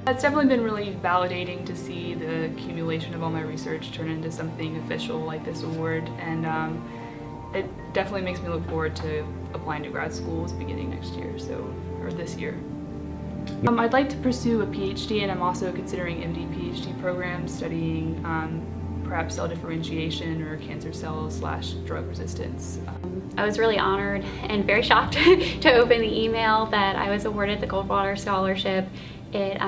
It's definitely been really validating to see the accumulation of all my research turn into something official like this award, and it definitely makes me look forward to applying to grad schools beginning next year, or this year. I'd like to pursue a PhD, and I'm also considering MD PhD programs studying perhaps cell differentiation or cancer cells / drug resistance. I was really honored and very shocked to open the email that I was awarded the Goldwater Scholarship. It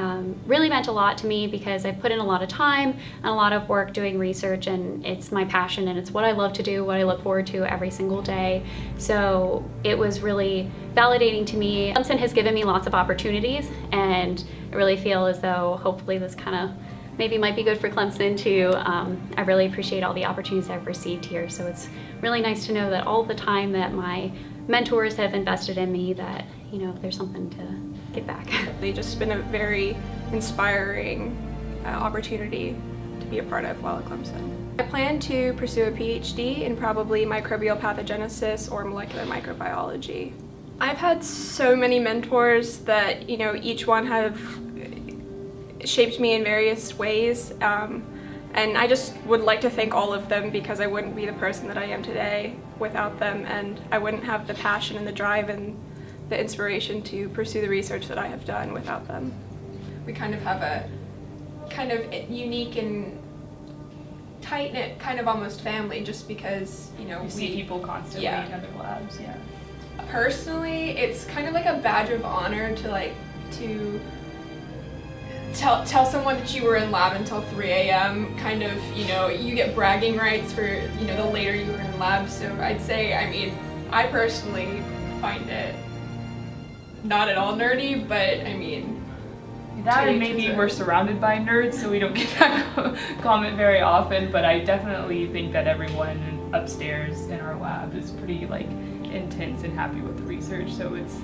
really meant a lot to me because I've put in a lot of time and a lot of work doing research, and it's my passion and it's what I love to do, what I look forward to every single day. So it was really validating to me. Clemson has given me lots of opportunities, and I really feel as though hopefully this kind of maybe might be good for Clemson too. I really appreciate all the opportunities I've received here. So it's really nice to know that all the time that my mentors have invested in me, that, you know, there's something to get back. They've just been a very inspiring opportunity to be a part of while at Clemson. I plan to pursue a PhD in probably microbial pathogenesis or molecular microbiology. I've had so many mentors that, you know, each one have shaped me in various ways, and I just would like to thank all of them, because I wouldn't be the person that I am today without them, and I wouldn't have the passion and the drive and the inspiration to pursue the research that I have done without them. We kind of have a kind of unique and tight-knit, kind of almost family, just because, you know, You see people constantly Yeah. in other labs, yeah. Personally, it's kind of like a badge of honor to tell someone that you were in lab until 3 a.m. Kind of, you know, you get bragging rights for, you know, the later you were in lab. So I'd say, I mean, I personally find it not at all nerdy, but I mean, That and maybe we're surrounded by nerds, so we don't get that comment very often, but I definitely think that everyone upstairs in our lab is pretty like intense and happy with the research, so it's,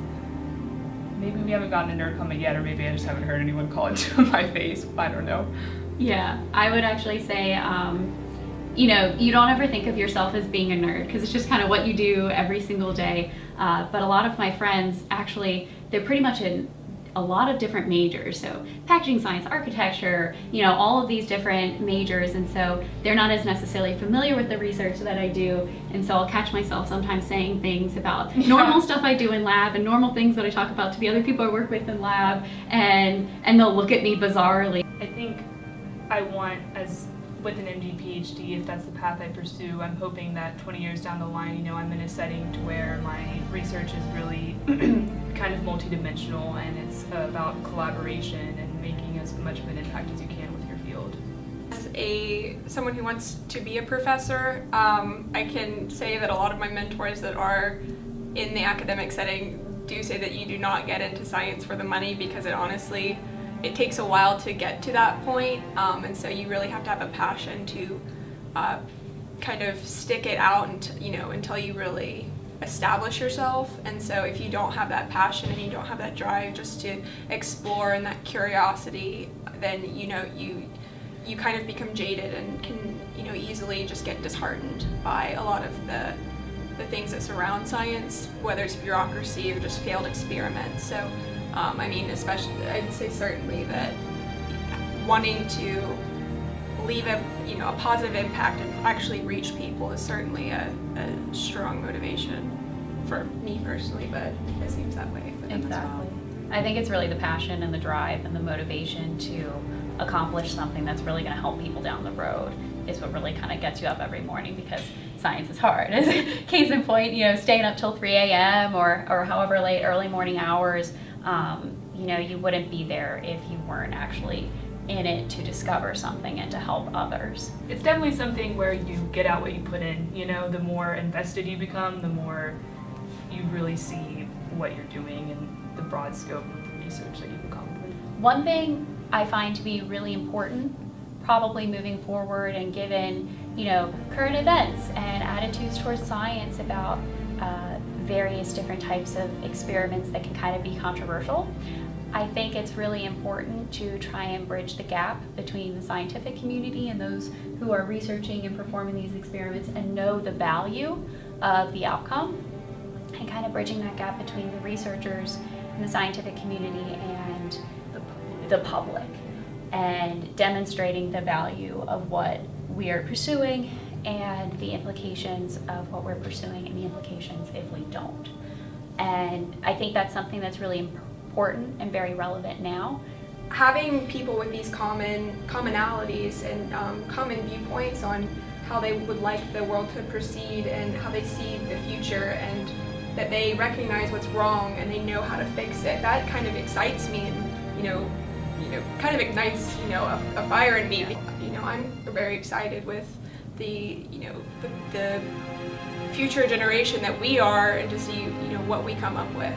maybe we haven't gotten a nerd comment yet, or maybe I just haven't heard anyone call it to my face, I don't know. Yeah, I would actually say, you know, you don't ever think of yourself as being a nerd because it's just kind of what you do every single day. But a lot of my friends, actually, they're pretty much in a lot of different majors. So packaging science, architecture, you know, all of these different majors. And so they're not as necessarily familiar with the research that I do. And so I'll catch myself sometimes saying things about normal stuff I do in lab and normal things that I talk about to the other people I work with in lab. And they'll look at me bizarrely. I think I want, as with an MD PhD, if that's the path I pursue, I'm hoping that 20 years down the line, you know, I'm in a setting to where my research is really kind of multidimensional, and it's about collaboration and making as much of an impact as you can with your field. As someone who wants to be a professor, I can say that a lot of my mentors that are in the academic setting do say that you do not get into science for the money, because it takes a while to get to that point, and so you really have to have a passion to kind of stick it out until you really establish yourself. And so if you don't have that passion and you don't have that drive just to explore and that curiosity, then you kind of become jaded and can easily just get disheartened by a lot of the things that surround science, whether it's bureaucracy or just failed experiments. So I mean, especially, I'd say certainly that wanting to leave a positive impact and actually reach people is certainly a strong motivation for me personally, but it seems that way for them as well. I think it's really the passion and the drive and the motivation to accomplish something that's really going to help people down the road is what really kind of gets you up every morning, because science is hard. Case in point, staying up till 3 a.m. or however late, early morning hours, you wouldn't be there if you weren't actually in it to discover something and to help others. It's definitely something where you get out what you put in. The more invested you become, the more you really see what you're doing and the broad scope of the research that you've accomplished. One thing I find to be really important, probably moving forward and given, current events and attitudes towards science about various different types of experiments that can kind of be controversial, I think it's really important to try and bridge the gap between the scientific community and those who are researching and performing these experiments and know the value of the outcome, and kind of bridging that gap between the researchers and the scientific community and the the public and demonstrating the value of what we are pursuing and the implications of what we're pursuing and the implications if we don't. And I think that's something that's really important and very relevant now. Having people with these commonalities and common viewpoints on how they would like the world to proceed and how they see the future, and that they recognize what's wrong and they know how to fix it, that kind of excites me, and kind of ignites a fire in me. I'm very excited with the future generation that we are, and to see what we come up with.